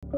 Well,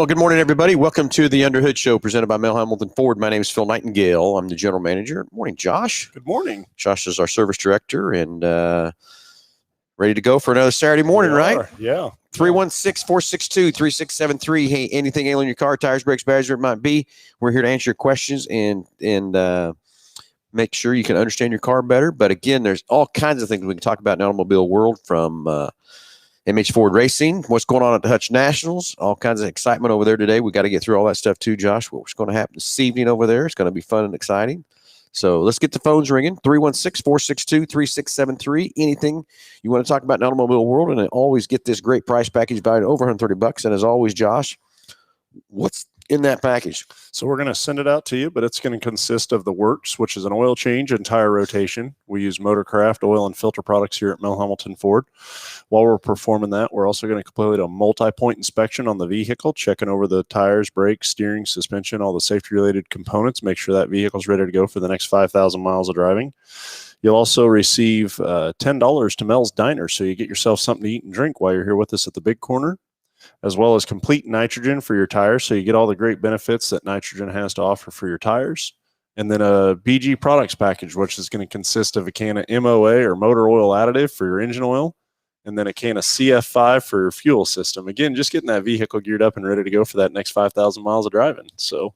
good morning, everybody. Welcome to the Underhood Show presented by Hambelton Ford. My name is Phil Nightingale. I'm the general manager. Good morning, Josh. Good morning. Josh is our service director and ready to go for another Saturday morning, right? Yeah. 316-462-3673. Hey, anything ailing your car, tires, brakes, batteries, whatever it might be, we're here to answer your questions and make sure you can understand your car better. But again, there's all kinds of things we can talk about in the automobile world, from MH Ford Racing, what's going on at the Hutch Nationals, all kinds of excitement over there today. We got to get through all that stuff too, Josh. What's going to happen this evening over there? It's going to be fun and exciting. So let's get the phones ringing. 316-462-3673. Anything you want to talk about in the automobile world, and always get this great price package valued over $130. And as always, Josh, what's in that package? So we're going to send it out to you, but it's going to consist of the works, which is an oil change and tire rotation. We use Motorcraft oil and filter products here at Hambelton Ford. While we're performing that, we're also going to complete a multi-point inspection on the vehicle, checking over the tires, brakes, steering, suspension, all the safety-related components, make sure that vehicle's ready to go for the next 5,000 miles of driving. You'll also receive $10 to Mel's Diner, so you get yourself something to eat and drink while you're here with us at the Big Corner, as well as complete nitrogen for your tires, so you get all the great benefits that nitrogen has to offer for your tires. And then a BG products package, which is going to consist of a can of MOA or motor oil additive for your engine oil, and then a can of CF5 for your fuel system. Again, just getting that vehicle geared up and ready to go for that next 5,000 miles of driving. So,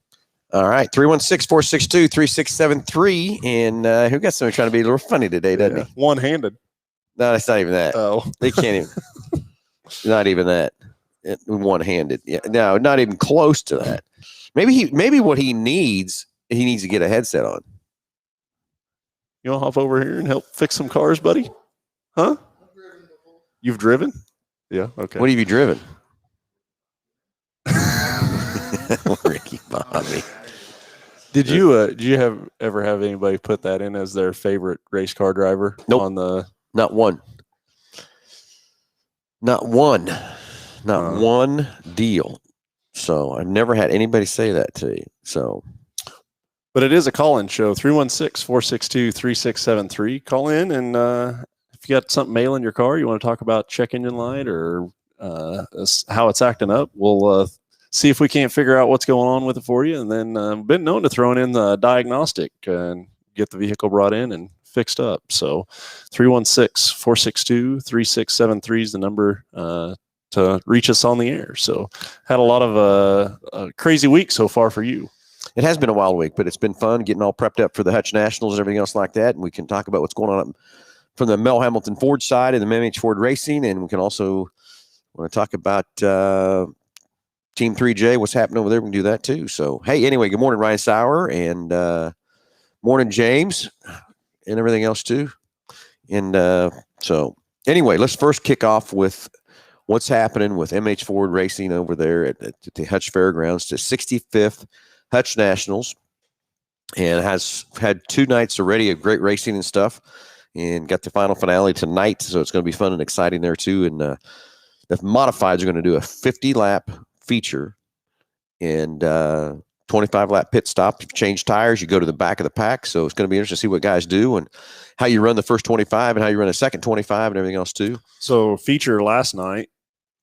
all right, 316-462-3673. And who got somebody trying to be a little funny today, doesn't he? One-handed. No, that's not even that. Oh. They can't even. Not even that. One-handed. Yeah, no, not even close to that. Maybe what he needs to get a headset on. You want to hop over here and help fix some cars, buddy? Huh? You've driven? Yeah. Okay. What have you driven? Ricky Bobby. Did you ever have anybody put that in as their favorite race car driver? Nope. On the Not one. Not one deal. So I've never had anybody say that to you. So, but it is a call-in show. 316-462-3673. Call in, and if you got something ailing your car, you want to talk about check engine light or how it's acting up, we'll see if we can't figure out what's going on with it for you. And then been known to throw in the diagnostic and get the vehicle brought in and fixed up. So 316-462-3673 is the number to reach us on the air. So had a lot of a crazy week so far for you. It has been a wild week, but it's been fun getting all prepped up for the Hutch Nationals and everything else like that. And we can talk about what's going on from the Mel Hambelton Ford side and the MH Ford Racing. And we can also want to talk about Team 3J, what's happening over there. We can do that too. So, hey, anyway, good morning, Ryan Sauer, and morning, James, and everything else too. And so anyway, let's first kick off with what's happening with MH Ford Racing over there at the Hutch Fairgrounds, to 65th Hutch Nationals, and has had 2 nights already of great racing and stuff, and got the final finale tonight. So it's going to be fun and exciting there too. And the modifieds are going to do a 50-lap feature and 25-lap pit stop. If you change tires, you go to the back of the pack. So it's going to be interesting to see what guys do and how you run the first 25 and how you run the second 25 and everything else too. So feature last night.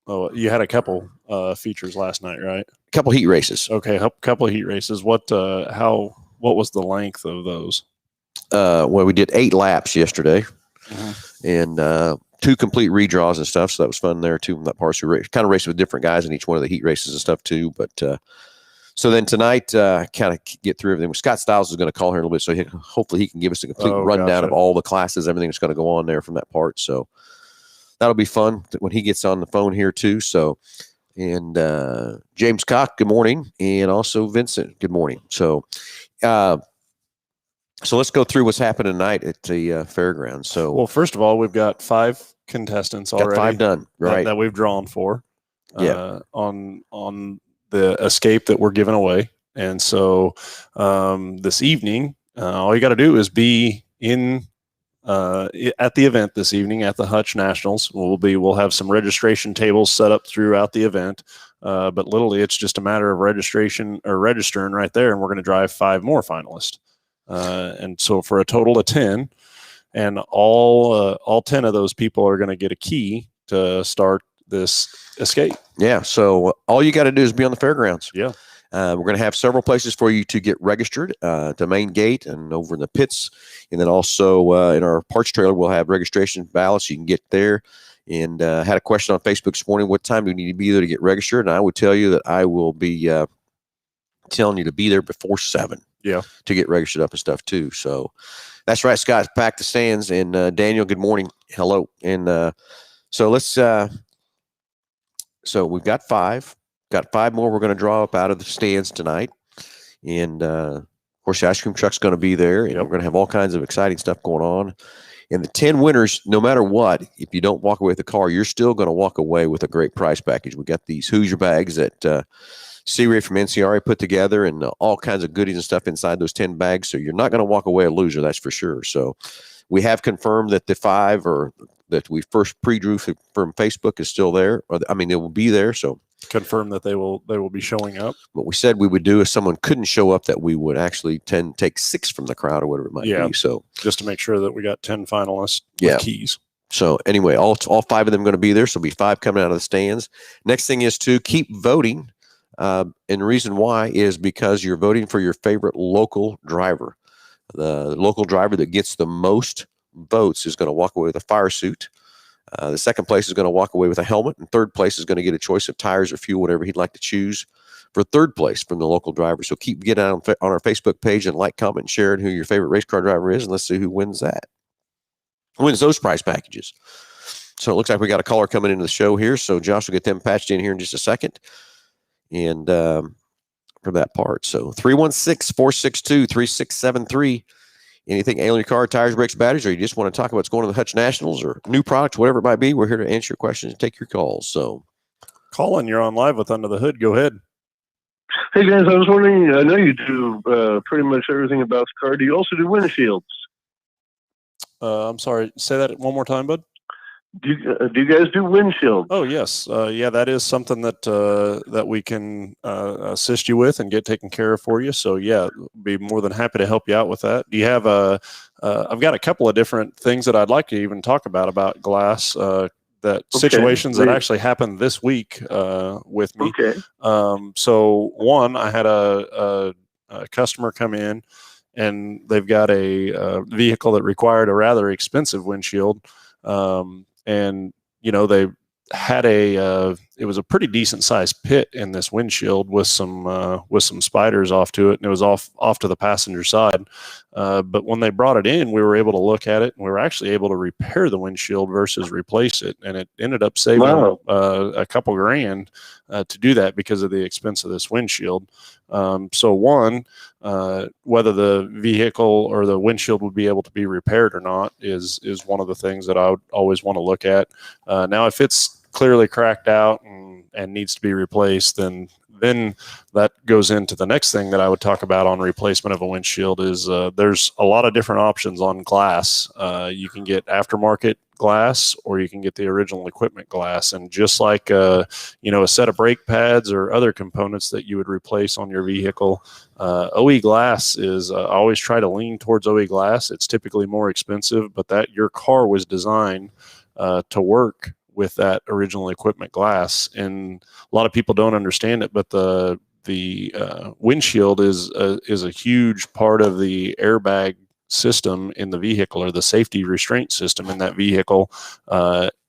Oh, you had a couple features last night, right? A couple heat races. Okay, a couple of heat races. What was the length of those? Well, we did 8 laps yesterday, and 2 complete redraws and stuff. So that was fun there too. That part, so we kind of raced with different guys in each one of the heat races and stuff too. But so then tonight, kind of get through everything. Scott Stiles is going to call here in a little bit, so hopefully he can give us a complete rundown of all the classes, everything that's going to go on there from that part. So that'll be fun when he gets on the phone here too. So And James Cock, good morning. And also Vincent, good morning. So let's go through what's happening tonight at the fairgrounds. So, well, first of all, we've got 5 contestants already. Got 5 done, right? That we've drawn for. Yeah. On the escape that we're giving away. And so this evening, all you got to do is be in at the event this evening at the Hutch Nationals. We'll have some registration tables set up throughout the event. But literally, it's just a matter of registering right there, and we're going to drive 5 more finalists. And so for a total of 10, and all 10 of those people are going to get a key to start this escape. Yeah. So all you got to do is be on the fairgrounds. Yeah. We're going to have several places for you to get registered, to main gate and over in the pits. And then also in our parts trailer, we'll have registration ballots. You can get there. And had a question on Facebook this morning, what time do we need to be there to get registered? And I would tell you that I will be telling you to be there before 7. Yeah. To get registered up and stuff too. So that's right, Scott. Pack the stands. And Daniel, good morning. Hello. And so let's so we've got 5. Got 5 more we're going to draw up out of the stands tonight. And, of course, the ice cream truck's going to be there. And we're going to have all kinds of exciting stuff going on. And the 10 winners, no matter what, if you don't walk away with a car, you're still going to walk away with a great prize package. We got these Hoosier bags that C-Ray from NCRA put together, and all kinds of goodies and stuff inside those 10 bags. So you're not going to walk away a loser, that's for sure. So we have confirmed that the 5 or that we first pre-drew from Facebook is still there. They will be there. So confirm that they will be showing up. What we said we would do if someone couldn't show up, that we would actually take 6 from the crowd or whatever it might be. So just to make sure that we got 10 finalists with keys. So anyway, all 5 of them going to be there. So there'll be 5 coming out of the stands. Next thing is to keep voting. And the reason why is because you're voting for your favorite local driver. The local driver that gets the most votes is going to walk away with a fire suit. The second place is going to walk away with a helmet, and third place is going to get a choice of tires or fuel, whatever he'd like to choose for third place from the local driver. So keep getting out on our Facebook page and like, comment, and share who your favorite race car driver is, and let's see who wins that. Who wins those prize packages. So it looks like we got a caller coming into the show here. So Josh will get them patched in here in just a second. And for that part. So 316-462-3673. Anything ailing your car, tires, brakes, batteries, or you just want to talk about what's going on in the Hutch Nationals or new products, whatever it might be, we're here to answer your questions and take your calls. So, Colin, you're on live with Under the Hood. Go ahead. Hey, guys, I was wondering, I know you do pretty much everything about the car. Do you also do windshields? I'm sorry. Say that one more time, bud. Do you guys do windshields? Oh, yes. Yeah, that is something that we can assist you with and get taken care of for you. So, yeah, be more than happy to help you out with that. Do you have I've got a couple of different things that I'd like to even talk about glass, situations that actually happened this week with me. Okay. So, one, I had a customer come in, and they've got a vehicle that required a rather expensive windshield. And they had it was a pretty decent sized pit in this windshield with some spiders off to it, and it was off to the passenger side. But when they brought it in, we were able to look at it, and we were actually able to repair the windshield versus replace it. And it ended up saving a couple grand to do that because of the expense of this windshield. So one, whether the vehicle or the windshield would be able to be repaired or not is one of the things that I would always want to look at. Now, if it's clearly cracked out and needs to be replaced, then that goes into the next thing that I would talk about on replacement of a windshield is there's a lot of different options on glass. You can get aftermarket glass, or you can get the original equipment glass. And just like a set of brake pads or other components that you would replace on your vehicle, OE glass is I always try to lean towards OE glass. It's typically more expensive, but that your car was designed to work with that original equipment glass. And a lot of people don't understand it, but the windshield is a huge part of the airbag system in the vehicle, or the safety restraint system in that vehicle.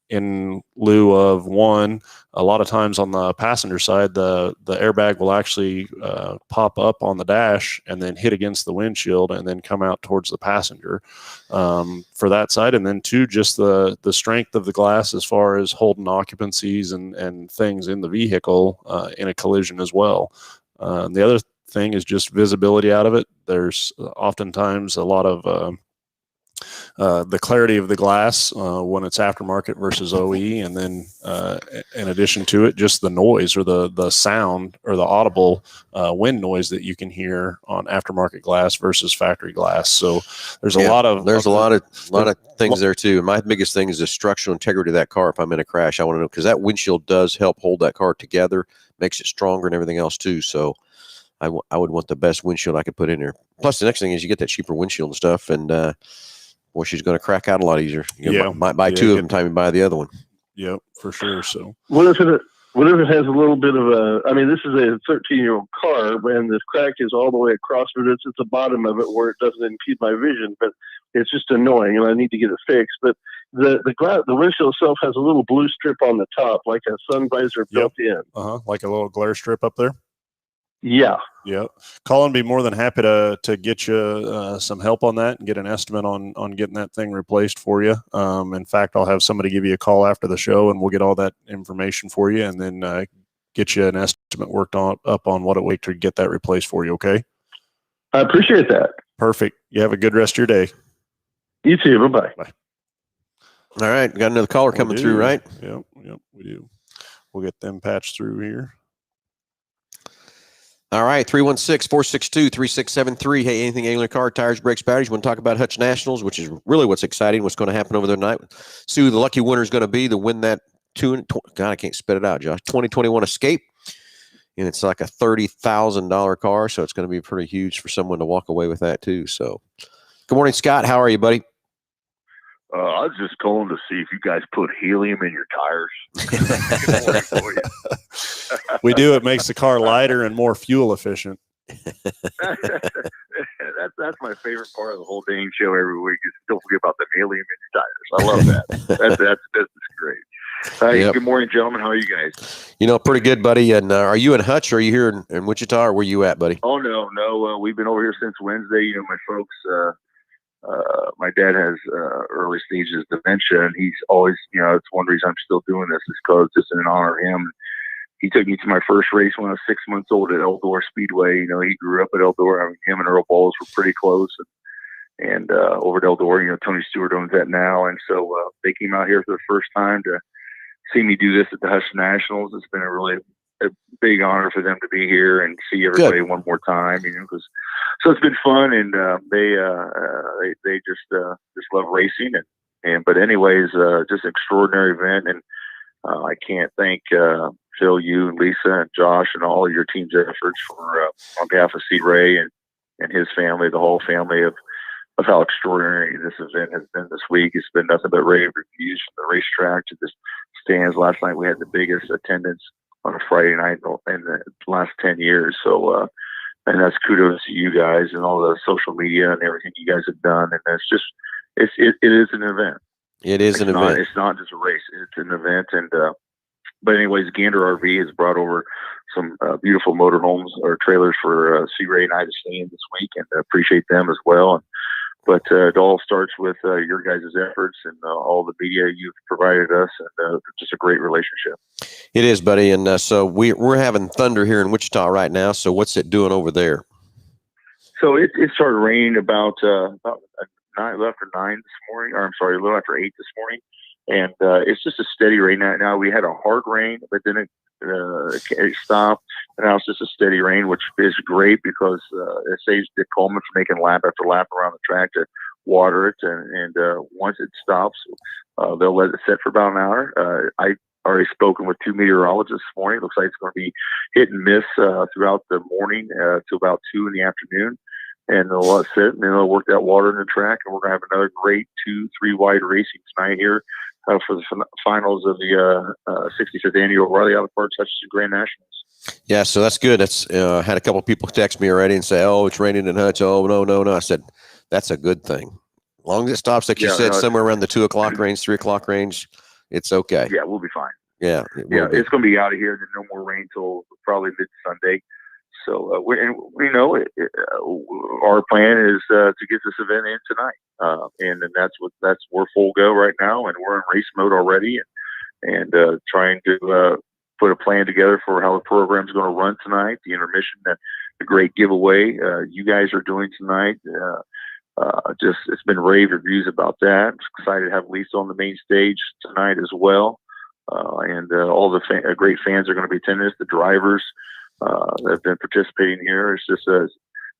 in lieu of one, a lot of times on the passenger side, the airbag will actually pop up on the dash and then hit against the windshield and then come out towards the passenger for that side. And then two, just the strength of the glass as far as holding occupancies and things in the vehicle in a collision as well. The other thing is just visibility out of it. There's oftentimes a lot of the clarity of the glass when it's aftermarket versus OE, and then in addition to it, just the noise or the sound or the audible wind noise that you can hear on aftermarket glass versus factory glass. So there's a lot of things there too. My biggest thing is the structural integrity of that car. If I'm in a crash, I want to know, because that windshield does help hold that car together, makes it stronger and everything else too. So I would want the best windshield I could put in there. Plus, the next thing is you get that cheaper windshield and stuff, and well, she's going to crack out a lot easier. You might buy two of them, time you buy the other one. Yep, for sure. So what if it has a little bit of a? I mean, this is a 13-year-old car, and this crack is all the way across, but it's at the bottom of it where it doesn't impede my vision. But it's just annoying, and I need to get it fixed. But the windshield itself has a little blue strip on the top, like a sun visor built in. Like a little glare strip up there. Yeah. Colin, be more than happy to get you some help on that and get an estimate on getting that thing replaced for you. In fact, I'll have somebody give you a call after the show, and we'll get all that information for you, and then get you an estimate worked up on what it would take to get that replaced for you. Okay. I appreciate that. Perfect. You have a good rest of your day. You too. Bye-bye. Bye. All right. We got another caller coming through, right? Yep, we do. We'll get them patched through here. All right, 316-462-3673. Hey, anything Angler car, tires, brakes, batteries? Want to talk about Hutch Nationals, which is really what's exciting, what's going to happen over there tonight. See who the lucky winner is going to be to win that God, I can't spit it out, Josh. 2021 Escape. And it's like a $30,000 car, so it's going to be pretty huge for someone to walk away with that too. So good morning, Scott. How are you, buddy? I was just calling to see if you guys put helium in your tires. We do. It makes the car lighter and more fuel efficient. That's my favorite part of the whole dang show every week. Is don't forget about the helium in your tires. I love that. That's great. Hey, Good morning, gentlemen. How are you guys? Pretty good, buddy. And are you in Hutch, or are you here in Wichita, or where you at, buddy? Oh no. We've been over here since Wednesday. My folks. My dad has early stages dementia, and he's always, it's one reason I'm still doing this is because it's in honor of him. He took me to my first race when I was 6 months old at Eldor Speedway. He grew up at Eldor. Him and Earl Bowles were pretty close, and over at Eldor, Tony Stewart owns that now, and so they came out here for the first time to see me do this at the Hutch Nationals. It's been a big honor for them to be here and see everybody one more time, so it's been fun, and they just love racing, but anyways, just extraordinary event, and I can't thank Phil, you, and Lisa, and Josh, and all of your team's efforts for on behalf of C. Ray and his family, the whole family of how extraordinary this event has been this week. It's been nothing but rave reviews from the racetrack to the stands. Last night we had the biggest attendance on a Friday night in the last 10 years. So, and that's kudos to you guys and all the social media and everything you guys have done. And it is an event. It is an event. It's not just a race. It's an event. And, but anyways, Gander RV has brought over some beautiful motorhomes or trailers for C. Ray and I to stay in this week, and appreciate them as well. But it all starts with your guys' efforts and all the media you've provided us, and just a great relationship. It is, buddy. And so we're having thunder here in Wichita right now. So what's it doing over there? So it started raining about 9, a little after 9 this morning, or I'm sorry, a little after 8 this morning. And it's just a steady rain. Now we had a hard rain, but then it stopped, and now it's just a steady rain, which is great because it saves Dick Coleman from making lap after lap around the track to water it. And once it stops, they'll let it sit for about an hour. I already spoken with 2 meteorologists this morning. It looks like it's going to be hit and miss throughout the morning to about 2 in the afternoon. And they'll let it sit, and then they'll work that water in the track, and we're going to have another great 2-3 wide racing tonight here for the finals of the 65th annual Riley Auto Parts Hutchinson Grand Nationals. Yeah, so that's good. That's had a couple of people text me already and say, "Oh, it's raining in Hutch." Oh, no. I said, that's a good thing. As long as it stops, like you said, somewhere around the 2 o'clock range, 3 o'clock range, It's okay. Yeah, we'll be fine. Yeah, Yeah, it's going to be out of here. There's no more rain till probably mid-Sunday. So, our plan is to get this event in tonight, and that's we're full go right now, and we're in race mode already, and trying to put a plan together for how the program's going to run tonight. The intermission, the great giveaway you guys are doing tonight. Just it's been rave reviews about that. I'm excited to have Lisa on the main stage tonight as well, and all the great fans are going to be attending this. The drivers that have been participating here. It's just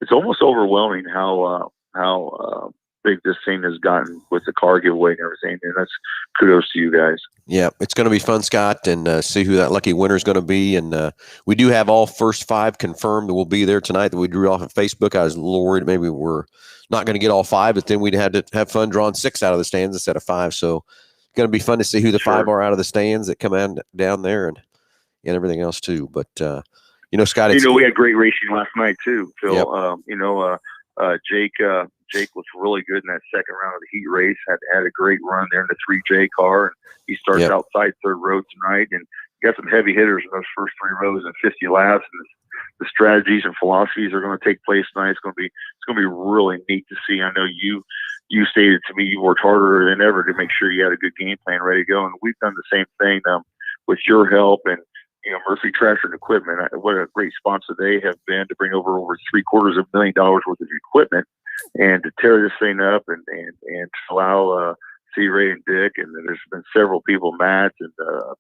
it's almost overwhelming how big this thing has gotten with the car giveaway and everything. And that's kudos to you guys. Yeah, it's going to be fun, Scott, and see who that lucky winner is going to be. And we do have all first 5 confirmed that will be there tonight that we drew off of Facebook. I was a little worried maybe we're not going to get all 5, but then we'd had to have fun drawing 6 out of the stands instead of 5. So it's going to be fun to see who the 5 are out of the stands that come in down there and everything else too. But Scott, we had great racing last night too, Phil. Yep. Jake was really good in that second round of the heat race. Had a great run there in the 3J car, and he starts outside third row tonight. And you got some heavy hitters in those first 3 rows and 50 laps. And the strategies and philosophies are going to take place tonight. It's going to be really neat to see. I know you stated to me you worked harder than ever to make sure you had a good game plan ready to go, and we've done the same thing with your help and. Murphy Tractor and Equipment. What a great sponsor they have been to bring over $750,000 worth of equipment and to tear this thing up and allow C. Ray and Dick, and then there's been several people, Matt and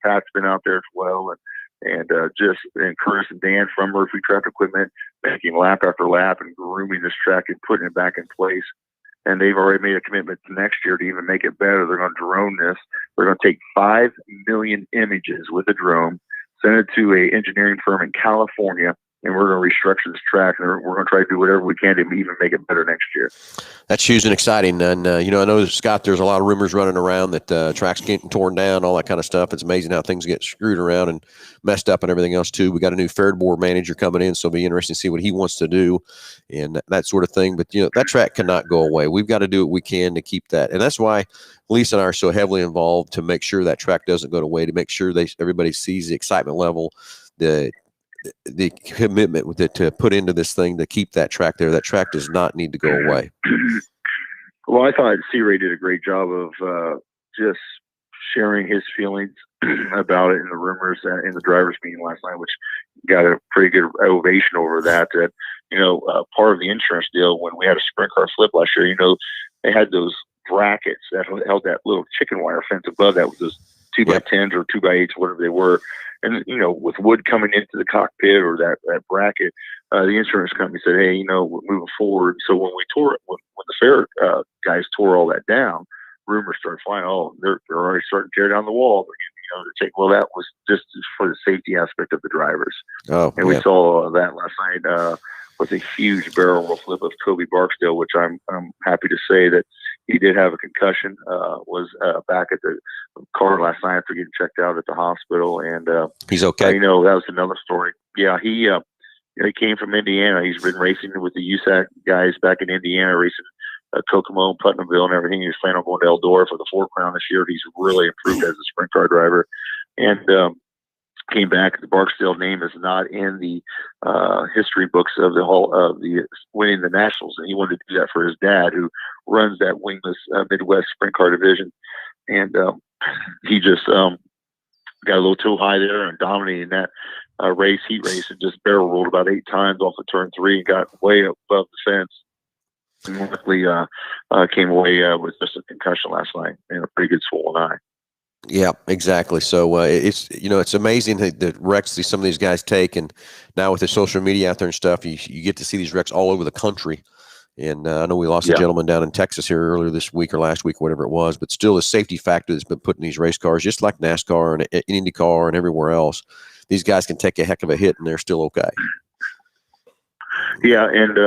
Pat's been out there as well, and Curtis and Dan from Murphy Tractor Equipment making lap after lap and grooming this track and putting it back in place. And they've already made a commitment to next year to even make it better. They're going to drone this. They're going to take 5 million images with a drone, send it to an engineering firm in California, and we're going to restructure this track, and we're going to try to do whatever we can to even make it better next year. That's huge and exciting. And, I know, Scott, there's a lot of rumors running around that tracks getting torn down, all that kind of stuff. It's amazing how things get screwed around and messed up and everything else, too. We got a new fair board manager coming in, so it'll be interesting to see what he wants to do and that sort of thing. But, that track cannot go away. We've got to do what we can to keep that. And that's why Lisa and I are so heavily involved to make sure that track doesn't go away, to make sure everybody sees the excitement level, the commitment to put into this thing to keep that track there. That track does not need to go away. Well, I thought C. Ray did a great job of just sharing his feelings about it and the rumors in the drivers' meeting last night, which got a pretty good ovation over that. Part of the insurance deal when we had a sprint car slip last year, they had those brackets that held that little chicken wire fence above that with those 2x10s or 2x8s, whatever they were. And, with wood coming into the cockpit or that bracket, the insurance company said, hey, we're moving forward. So when when the fair guys tore all that down, rumors started flying. Oh, they're already starting to tear down the wall. Well, that was just for the safety aspect of the drivers. Oh, and we saw that last night with a huge barrel roll flip of Kobe Barksdale, which I'm happy to say that he did have a concussion, was back at the car last night after getting checked out at the hospital. And he's okay. That was another story. Yeah, he came from Indiana. He's been racing with the USAC guys back in Indiana, racing Kokomo and Putnamville and everything. He was planning on going to Eldora for the 4 Crown this year. He's really improved as a sprint car driver. And came back. The Barksdale name is not in the history books of the winning the Nationals, and he wanted to do that for his dad, who runs that wingless Midwest sprint car division. And he just got a little too high there and dominated that heat race, and just barrel rolled about 8 times off of turn 3 and got way above the fence. And luckily came away with just a concussion last night and a pretty good swollen eye. Yeah, exactly. So it's amazing the wrecks some of these guys take, and now with the social media out there and stuff, you get to see these wrecks all over the country. And I know we lost a gentleman down in Texas here earlier this week or last week, whatever it was, but still the safety factor that's been put in these race cars, just like NASCAR and IndyCar and everywhere else. These guys can take a heck of a hit and they're still okay. Yeah, and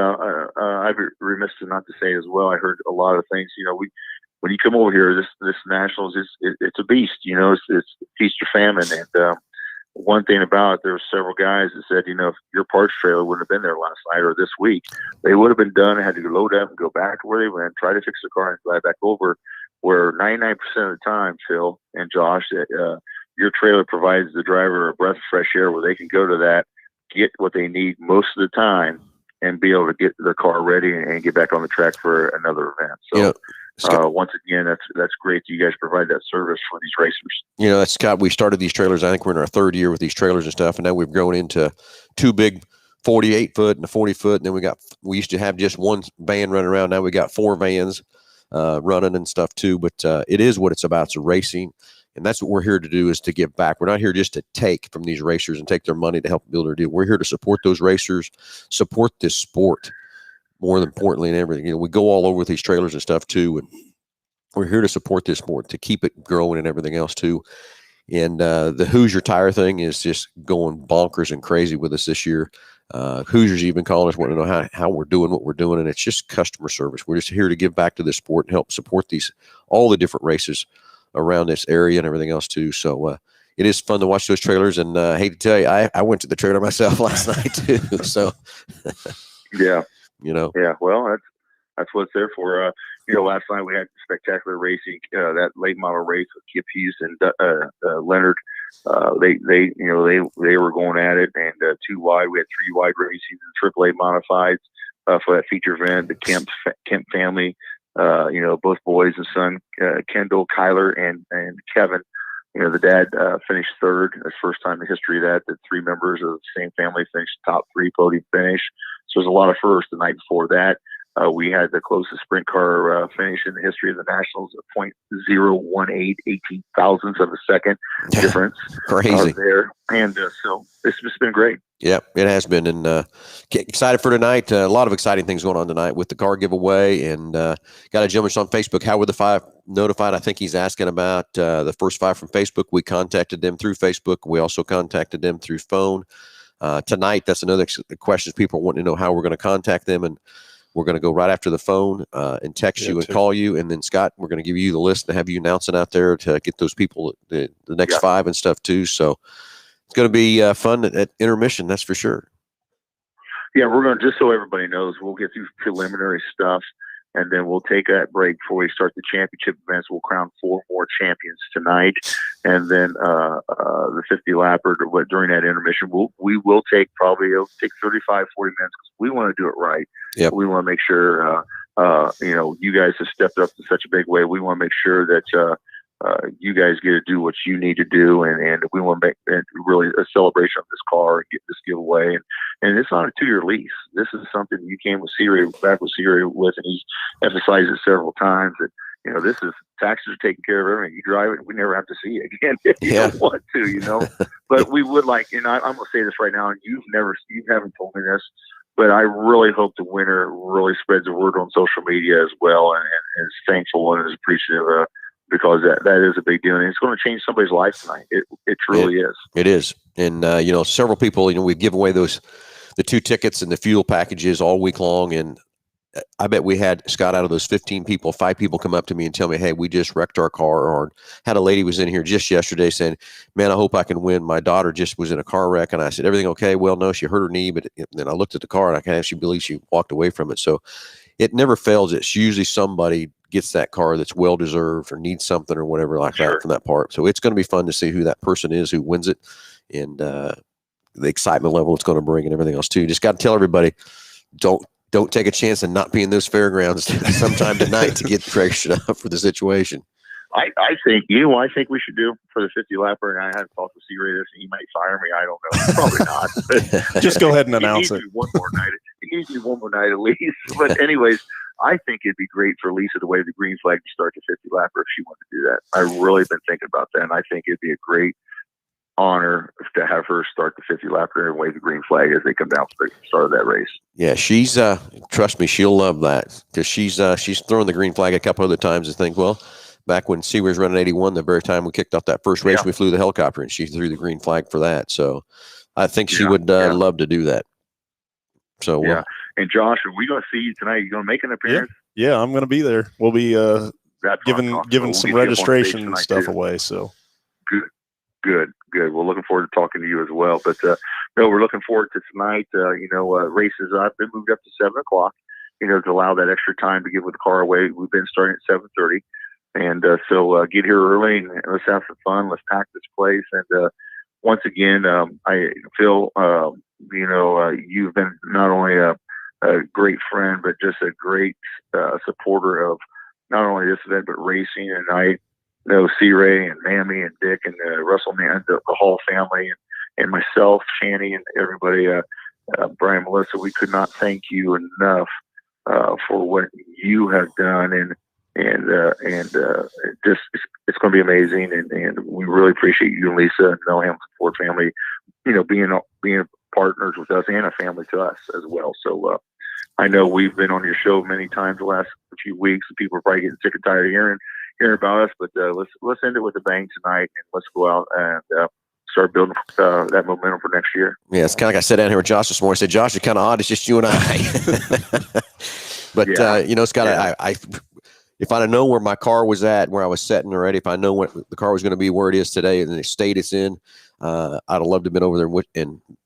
I'd be remiss not to say as well, I heard a lot of things. When you come over here, this Nationals, it's a beast. It's feast or famine. And one thing about it, there were several guys that said, if your parts trailer wouldn't have been there last night or this week, they would have been done and had to load up and go back to where they went, try to fix the car and drive back over. where 99% of the time, Phil and Josh, your trailer provides the driver a breath of fresh air where they can go to that, get what they need most of the time, and be able to get their car ready and get back on the track for another event. So, once again, that's great that you guys provide that service for these racers. Scott, we started these trailers. I think we're in our third year with these trailers and stuff, and now we've grown into 2 big 48-foot and a 40-foot, and then we used to have just one van running around. Now we got 4 vans running and stuff too. But it is what it's about. It's racing, and that's what we're here to do, is to give back. We're not here just to take from these racers and take their money to help build their deal. We're here to support those racers, support this sport more importantly, and everything. We go all over with these trailers and stuff too, and we're here to support this sport, to keep it growing and everything else too. And the Hoosier tire thing is just going bonkers and crazy with us this year. Hoosiers even calling us, wanting to know how we're doing what we're doing, and it's just customer service. We're just here to give back to this sport and help support all the different races around this area and everything else too. So it is fun to watch those trailers, and I hate to tell you, I went to the trailer myself last night too. So yeah. Yeah, well, that's what it's there for. Last night we had spectacular racing. That late model race with Kip Hughes and Leonard. They were going at it, and 2 wide. We had 3 wide racing and AAA modifieds for that feature event. The Kemp family, both boys and son, Kendall, Kyler, and Kevin. The dad finished third. That's first time in the history of that 3 members of the same family finished top 3 podium finish. So there's a lot of firsts. The night before that, we had the closest sprint car finish in the history of the Nationals, a .018 18 thousandths of a second difference. Crazy there. And so it's just been great. Yeah, it has been. And excited for tonight. A lot of exciting things going on tonight with the car giveaway. And got a gentleman on Facebook. How were the 5 notified? I think he's asking about the first 5 from Facebook. We contacted them through Facebook. We also contacted them through phone. Tonight, that's another question. People want to know how we're going to contact them. And we're going to go right after the phone and text you and call you. And then, Scott, we're going to give you the list and have you announce it out there to get those people the next 5 and stuff too. So it's going to be fun at intermission. That's for sure. Yeah, we're going to, just so everybody knows, we'll get through preliminary stuff, and then we'll take that break before we start the championship events. We'll crown 4 more champions tonight, and then the 50 lapper during that intermission. We will take it'll take 35, 40 minutes because we want to do it right. Yep. We want to make sure, you guys have stepped up in such a big way. We want to make sure that you guys get to do what you need to do, and we want to make really a celebration of this car and get this giveaway. And it's not a 2-year lease. This is something you came back with Siri with, and he's emphasized it several times that this is taxes are taken care of. Everything you drive it, we never have to see it again if you don't want to, But we would like, and I'm going to say this right now, and you haven't told me this, but I really hope the winner really spreads the word on social media as well, and is thankful and is appreciative. Because that is a big deal, and it's going to change somebody's life tonight. It truly is. It is, and several people. We give away the 2 tickets and the fuel packages all week long, and I bet we had, Scott, out of those 15 people, 5 people come up to me and tell me, "Hey, we just wrecked our car," or had a lady was in here just yesterday saying, "Man, I hope I can win. My daughter just was in a car wreck," and I said, "Everything okay?" "Well, no, she hurt her knee," but then I looked at the car and I can't actually believe she walked away from it. So it never fails. It's usually somebody gets that car that's well-deserved or needs something or whatever like that from that part. So it's going to be fun to see who that person is who wins it, and the excitement level it's going to bring and everything else too. Just got to tell everybody, don't take a chance and not be in those fairgrounds sometime tonight to get pressured up for the situation. I think we should do for the 50 lapper, and I had talked to C-Ray this, and he might fire me. I don't know. Probably not. But just go ahead and announce it. One more night. It needs to be one more night at least. But anyways, I think it'd be great for Lisa to wave the green flag to start the 50 lapper if she wanted to do that. I've really been thinking about that, and I think it'd be a great honor to have her start the 50 lapper and wave the green flag as they come down for the start of that race. Yeah, she's trust me, she'll love that, because she's thrown the green flag a couple other times and think, well, back when C was running 81, the very time we kicked off that first race, we flew the helicopter, and she threw the green flag for that. So I think she would love to do that. So and Josh, are we going to see you tonight? You going to make an appearance? Yeah, I'm going to be there. We'll be giving some registration stuff away. So good. We're looking forward to talking to you as well. But no, we're looking forward to tonight. Races up. They moved up to 7:00. To allow that extra time to give with the car away. We've been starting at 7:30. So get here early and let's have some fun. Let's pack this place. And once again, I feel, you've been not only a great friend, but just a great supporter of not only this event, but racing. And I know C-Ray and Mammy and Dick and Russell, man, the Hall family and myself, Shanny, and everybody, Brian, Melissa, we could not thank you enough for what you have done. And just it's going to be amazing, and we really appreciate you and Lisa and the Hambelton Ford family, being partners with us and a family to us as well. So I know we've been on your show many times the last few weeks, and people are probably getting sick and tired of hearing about us. But let's end it with a bang tonight, and let's go out and start building that momentum for next year. Yeah, it's kind of like I sat down here with Josh this morning. I said, Josh, it's kind of odd. It's just you and I. But Scott, if I'd have known where my car was at, where I was setting already, if I know what the car was going to be, where it is today, and the state it's in, I'd have loved to have been over there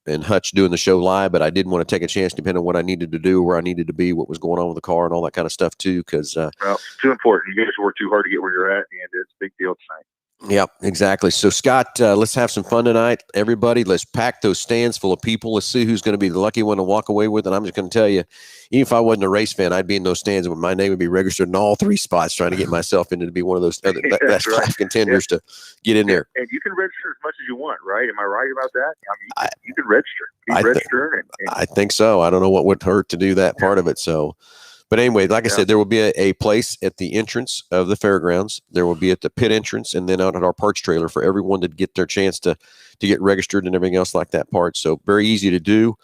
and Hutch doing the show live, but I didn't want to take a chance, depending on what I needed to do, where I needed to be, what was going on with the car, and all that kind of stuff too. Because it's too important. You guys work too hard to get where you're at, and it's a big deal tonight. Yeah, exactly. So, Scott, let's have some fun tonight. Everybody, let's pack those stands full of people. Let's see who's going to be the lucky one to walk away with. And I'm just going to tell you, even if I wasn't a race fan, I'd be in those stands and my name would be registered in all three spots, trying to get myself into to be one of those that's right. Class contenders to get in there. And you can register as much as you want, right? Am I right about that? I mean, you can register. I think so. I don't know what would hurt to do that part of it. So. But anyway, like I said, there will be a place at the entrance of the fairgrounds. There will be at the pit entrance, and then out at our parts trailer for everyone to get their chance to get registered and everything else like that part. So very easy to do,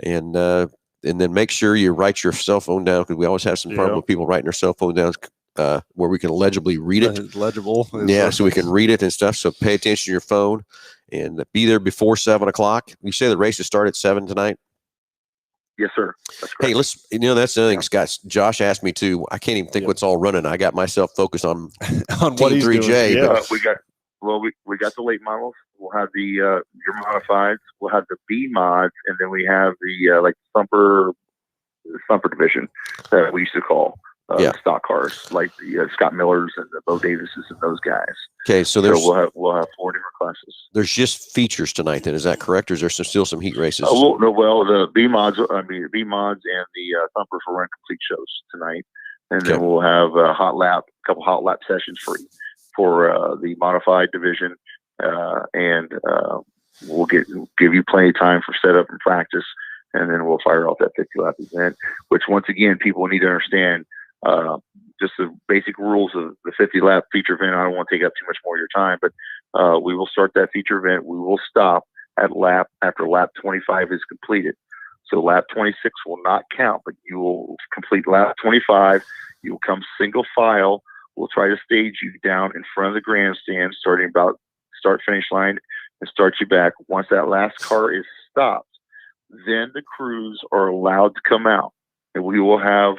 and then make sure you write your cell phone down, because we always have some problem with people writing their cell phone down where we can legibly read it. Legible. So we can read it and stuff. So pay attention to your phone and be there before 7:00. You say the races start at 7 tonight. Yes, sir. That's correct. Hey, that's the other thing, Scott. Josh asked me to. I can't even think what's all running. I got myself focused on what Team he's 3J. doing. We got the late models. We'll have the your modifieds. We'll have the B mods, and then we have the thumper division that we used to call stock cars, like the Scott Millers and the Bo Davises and those guys. Okay, so we'll have 4 different classes. There's just features tonight, then, is that correct, or is there still some heat races? The B mods, and the thumpers will run complete shows tonight, and then we'll have a couple hot lap sessions for the modified division, and we'll give you plenty of time for setup and practice, and then we'll fire off that 50 lap event. Which, once again, people need to understand. Just the basic rules of the 50 lap feature event. I don't want to take up too much more of your time, but we will start that feature event. We will stop after lap 25 is completed. So lap 26 will not count, but you will complete lap 25. You will come single file. We'll try to stage you down in front of the grandstand, starting about start finish line, and start you back. Once that last car is stopped, then the crews are allowed to come out, and we will have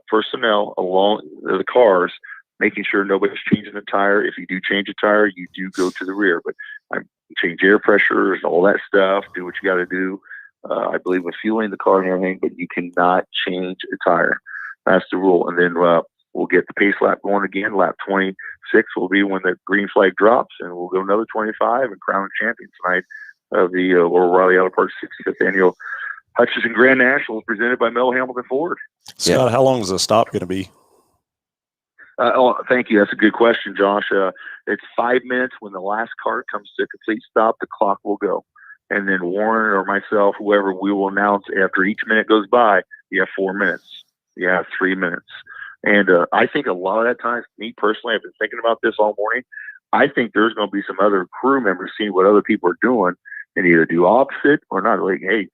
personnel along the cars, making sure nobody's changing the tire. If you do change a tire, you do go to the rear, but change air pressures, all that stuff, do what you got to do. I believe with fueling the car and everything, but you cannot change a tire. That's the rule. And then we'll get the pace lap going again. Lap 26 will be when the green flag drops, and we'll go another 25 and crown champion tonight of the Laurel Riley Auto Parts 65th Annual Hutchinson Grand Nationals, presented by Mel Hambelton Ford. Scott, how long is the stop going to be? Thank you. That's a good question, Josh. It's 5 minutes. When the last car comes to a complete stop, the clock will go. And then Warren or myself, whoever, we will announce after each minute goes by, you have 4 minutes. You have 3 minutes. And I think a lot of that time, me personally, I've been thinking about this all morning. I think there's going to be some other crew members seeing what other people are doing and either do opposite or not. Like, hey,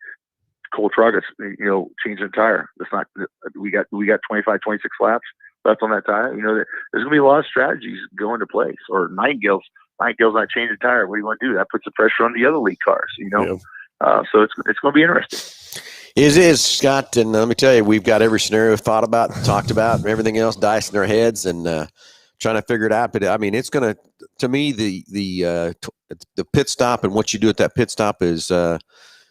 Cole Truggus, changing the tire. That's not. We got 25, 26 laps left on that tire. There's going to be a lot of strategies go into place. Or Nightingale's not changing the tire. What do you want to do? That puts the pressure on the other league cars. So it's going to be interesting. It is, Scott, and let me tell you, we've got every scenario thought about, talked about, and everything else dicing our heads and trying to figure it out. But I mean, it's going to me, the pit stop and what you do at that pit stop is.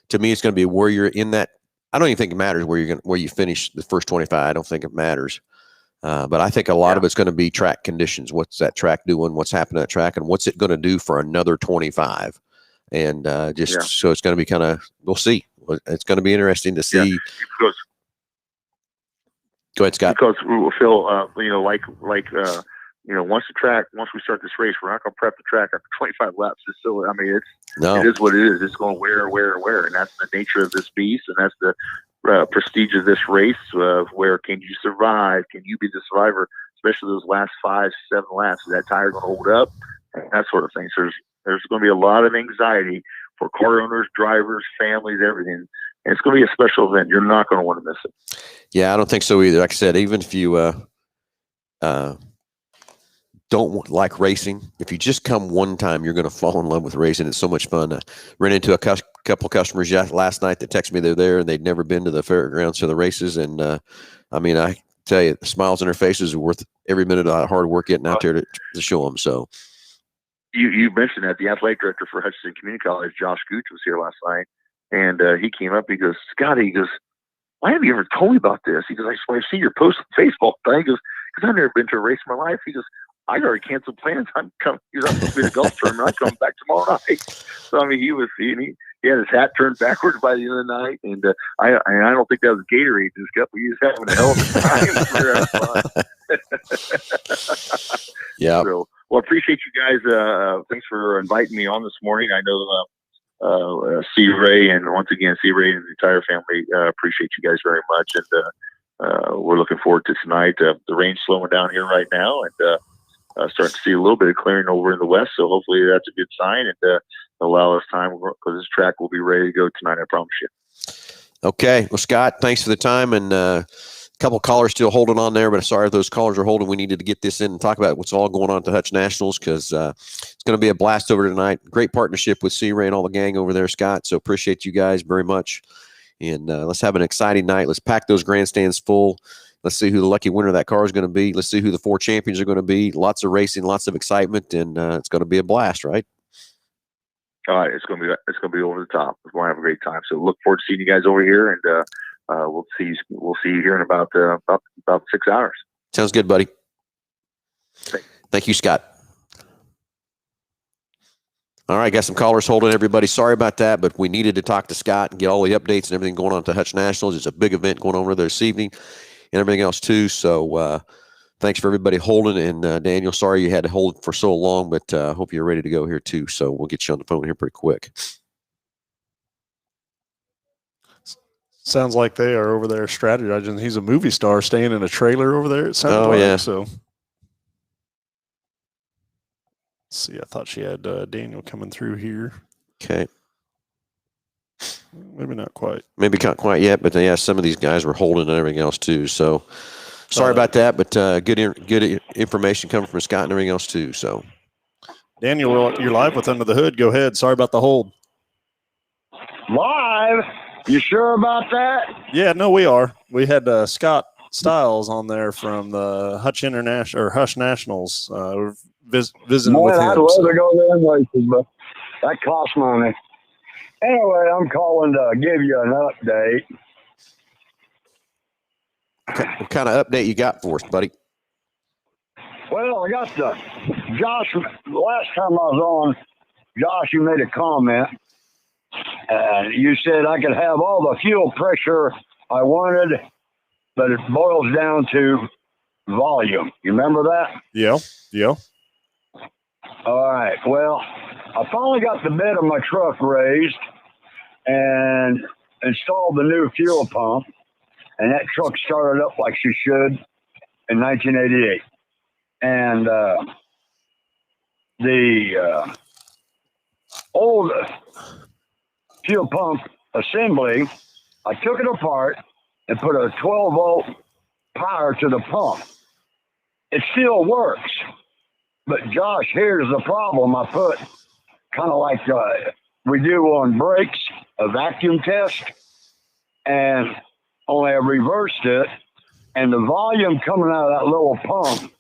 To me, it's going to be where you're in that. I don't even think it matters where you finish the first 25. I don't think it matters. But I think a lot of it's going to be track conditions. What's that track doing? What's happening at that track? And what's it going to do for another 25? And so it's going to be kind of, we'll see. It's going to be interesting to see. Because, Go ahead, Scott. Because Phil, once we start this race, we're not going to prep the track after 25 laps. It's still, I mean, it is what it is. It's going to wear, and that's the nature of this beast, and that's the prestige of this race. Where can you survive? Can you be the survivor? Especially those last 5-7 laps. Is that tire going to hold up? And that sort of thing. So there's going to be a lot of anxiety for car owners, drivers, families, everything. And it's going to be a special event. You're not going to want to miss it. Yeah, I don't think so either. Like I said, even if you don't like racing, if you just come one time, you're going to fall in love with racing. It's so much fun. I ran into a couple customers last night that texted me they're there and they'd never been to the fairgrounds or the races. And I mean, I tell you, the smiles on their faces are worth every minute of hard work getting out there to show them. So you mentioned that the athletic director for Hutchinson Community College, Josh Gooch, was here last night, and he came up. He goes, Scotty, he goes, why have you ever told me about this? He goes, I've seen your post on Facebook. He goes, because I've never been to a race in my life. He goes, I already canceled plans. I'm coming. I'm supposed to be at a golf tournament. I'm coming back tomorrow night. So I mean, he had his hat turned backwards by the end of the night, and I don't think that was Gatorade in his cup. He was having a hell of a time. Yeah. So, well, I appreciate you guys. Thanks for inviting me on this morning. I know C. Ray, and once again, C. Ray and the entire family appreciate you guys very much, and we're looking forward to tonight. The rain's slowing down here right now, and starting to see a little bit of clearing over in the west. So hopefully that's a good sign, and allow us time, because this track will be ready to go tonight. I promise you. Okay. Well, Scott, thanks for the time, and a couple of callers still holding on there, but sorry if those callers are holding. We needed to get this in and talk about what's all going on at the Hutch Nationals, because it's going to be a blast over tonight. Great partnership with C. Ray and all the gang over there, Scott. So appreciate you guys very much. And let's have an exciting night. Let's pack those grandstands full. Let's see who the lucky winner of that car is going to be. Let's see who the 4 champions are going to be. Lots of racing, lots of excitement, and it's going to be a blast, right? All right, it's going to be over the top. We're going to have a great time. So look forward to seeing you guys over here, and we'll see you here in about 6 hours. Sounds good, buddy. Thanks. Thank you, Scott. All right, got some callers holding, everybody. Sorry about that, but we needed to talk to Scott and get all the updates and everything going on at the Hutch Nationals. It's a big event going on over there this evening and everything else too. So thanks for everybody holding. And Daniel, sorry you had to hold for so long, but hope you're ready to go here too. So we'll get you on the phone here pretty quick. Sounds like they are over there strategizing. He's a movie star staying in a trailer over there. It sounds like. Yeah. So let's see, I thought she had Daniel coming through here. Okay. Maybe not quite. Maybe not quite yet, but yeah, some of these guys were holding and everything else too. So sorry about that, but good information coming from Scott and everything else too. So Daniel, you're live with Under the Hood. Go ahead. Sorry about the hold. Live? You sure about that? Yeah, no, we are. We had Scott Stiles on there from the Hutch International or Hutch Nationals. We're visiting with him. I'd love to go there and races, but that costs money. Anyway, I'm calling to give you an update. Okay. What kind of update you got for us, buddy? Well, I got Josh. The last time I was on, Josh, you made a comment. You said I could have all the fuel pressure I wanted, but it boils down to volume. You remember that? Yeah. All right. Well, I finally got the bed of my truck raised and installed the new fuel pump, and that truck started up like she should in 1988. And the old fuel pump assembly, I took it apart and put a 12-volt power to the pump. It still works. But Josh, here's the problem. I put kind of like we do on brakes, a vacuum test, and only I reversed it, and the volume coming out of that little pump,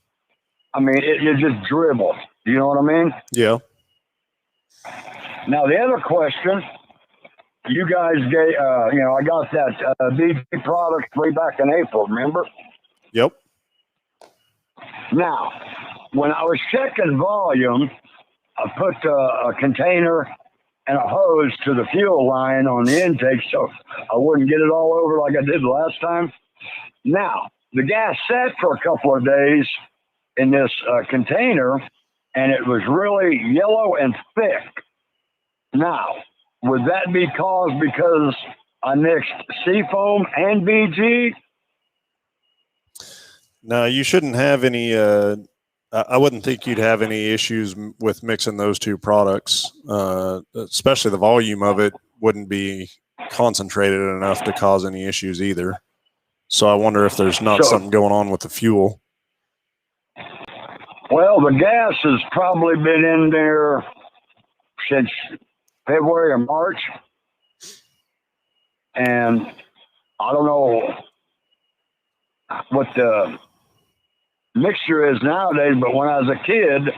I mean, it just dribbled. You know what I mean? Yeah. Now, the other question, you guys gave, I got that BG product way back in April, remember? Yep. Now, when I was checking volume, I put a container and a hose to the fuel line on the intake so I wouldn't get it all over like I did last time. Now, the gas sat for a couple of days in this container, and it was really yellow and thick. Now, would that be caused because I mixed Seafoam and BG? No, you shouldn't have any. I wouldn't think you'd have any issues with mixing those two products, especially the volume of it wouldn't be concentrated enough to cause any issues either. So I wonder if there's not something going on with the fuel. Well, the gas has probably been in there since February or March. And I don't know what the mixture is nowadays, but when I was a kid,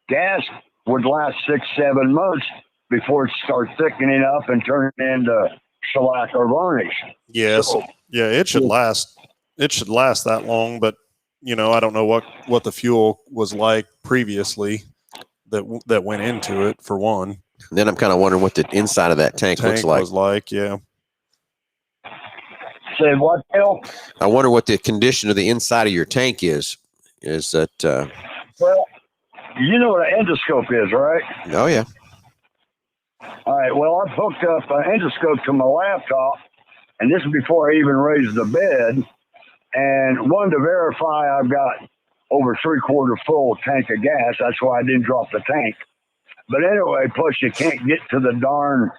gas would last 6-7 months before it starts thickening up and turning into shellac or varnish. Yes. So, yeah, it should last. It should last that long, but you know, I don't know what the fuel was like previously that went into it, for one. And then I'm kind of wondering what the inside of that tank looks like. Was like, yeah. Say what, Bill? I wonder what the condition of the inside of your tank is. Is that? Well, you know what an endoscope is, right? Oh yeah. All right. Well, I've hooked up an endoscope to my laptop, and this is before I even raised the bed. And wanted to verify I've got over 3/4 full tank of gas. That's why I didn't drop the tank. But anyway, plus you can't get to the darn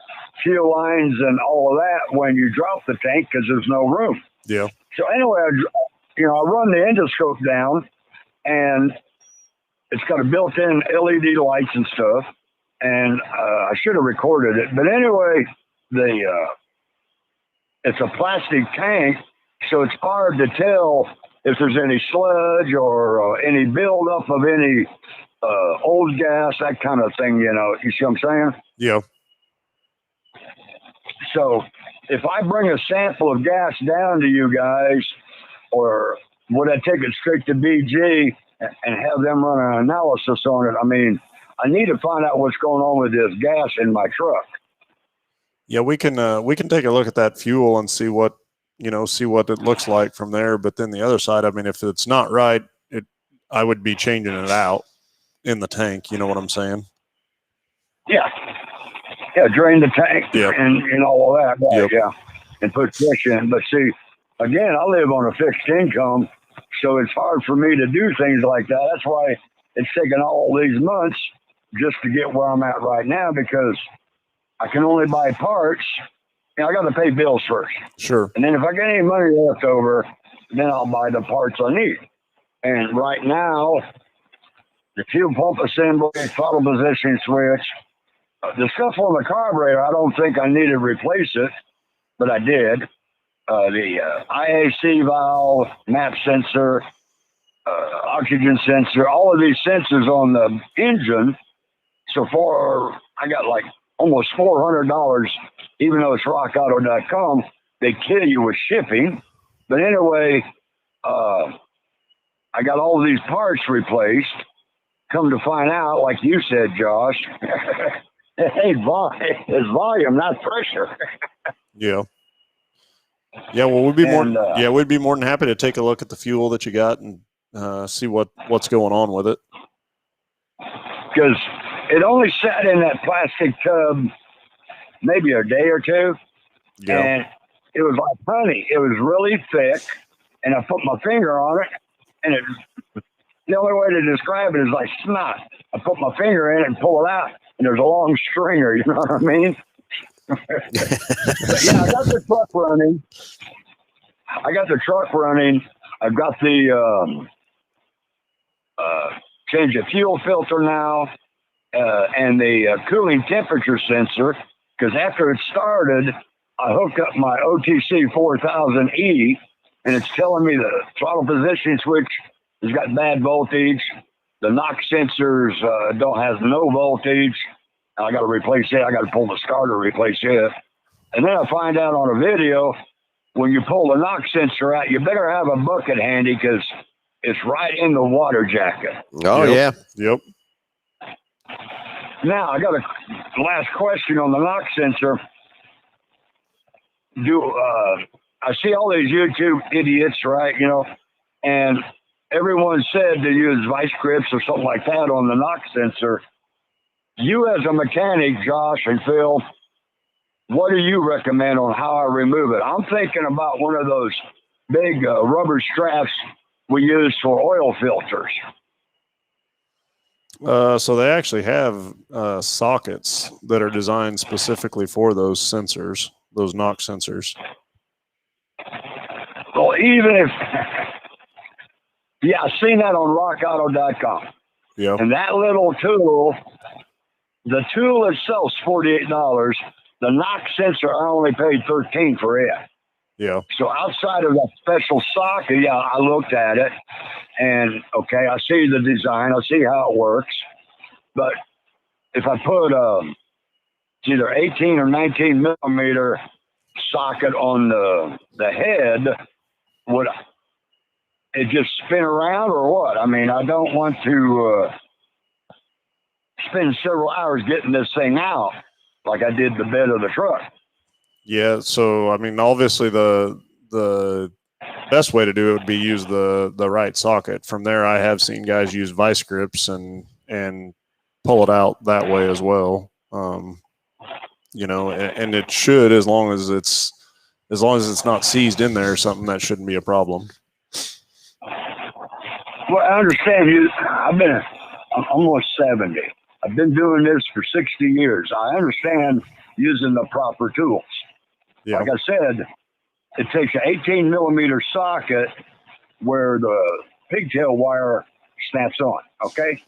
fuel lines and all of that when you drop the tank because there's no room. Yeah. So anyway, I run the endoscope down, and it's got a built-in LED lights and stuff. And I should have recorded it. But anyway, it's a plastic tank. So it's hard to tell if there's any sludge or any buildup of any old gas, that kind of thing, you know. You see what I'm saying? Yeah. So if I bring a sample of gas down to you guys, or would I take it straight to BG and have them run an analysis on it? I mean, I need to find out what's going on with this gas in my truck. Yeah, we can take a look at that fuel and see what it looks like from there. But then the other side, I mean, if it's not right, I would be changing it out in the tank. You know what I'm saying? Yeah. Yeah, drain the tank and all of that. Right? Yep. Yeah, and put fish in. But see, again, I live on a fixed income, so it's hard for me to do things like that. That's why it's taken all these months just to get where I'm at right now, because I can only buy parts. I got to pay bills first. Sure. And then if I get any money left over, then I'll buy the parts I need. And right now, the fuel pump assembly, throttle position switch, the stuff on the carburetor, I don't think I need to replace it, but I did. The IAC valve, map sensor, oxygen sensor, all of these sensors on the engine. So far, I got like almost $400, even though it's rockauto.com. They kill you with shipping. But anyway, I got all of these parts replaced. Come to find out, like you said, Josh, it's volume, not pressure. Yeah. Yeah, well, we'd be more than happy to take a look at the fuel that you got and see what's going on with it. Because it only sat in that plastic tub maybe a day or two, and it was like honey. It was really thick, and I put my finger on it, and the only way to describe it is like snot. I put my finger in it and pull it out, and there's a long stringer. You know what I mean? But yeah, I got the truck running. I've got the change the fuel filter now, and the cooling temperature sensor. Because after it started, I hooked up my OTC 4000E, and it's telling me the throttle position switch has got bad voltage. The knock sensors has no voltage. I got to replace it. I got to pull the starter, replace it. And then I find out on a video, when you pull the knock sensor out, you better have a bucket handy, because it's right in the water jacket. Oh, Yep. yeah. Yep. Now, I got a last question on the knock sensor. I see all these YouTube idiots, right, and everyone said to use vice grips or something like that on the knock sensor. You as a mechanic, Josh and Phil, what do you recommend on how I remove it? I'm thinking about one of those big rubber straps we use for oil filters. So they actually have sockets that are designed specifically for those sensors, those knock sensors. Well, even if, yeah, I've seen that on rockauto.com. Yeah. And that little tool, the tool itself's $48. The knock sensor, I only paid $13 for it. Yeah. So outside of that special socket, yeah, I looked at it, and okay, I see the design, I see how it works. But if I put it's either 18 or 19 millimeter socket on the head, would it just spin around or what? I mean, I don't want to spend several hours getting this thing out like I did the bed of the truck. Yeah. So, I mean, obviously the best way to do it would be use the right socket. From there, I have seen guys use vice grips and pull it out that way as well. And it should, as long as it's not seized in there or something, that shouldn't be a problem. Well, I understand you. I'm almost 70. I've been doing this for 60 years. I understand using the proper tools. Yeah. Like I said, it takes an 18 millimeter socket where the pigtail wire snaps on, okay?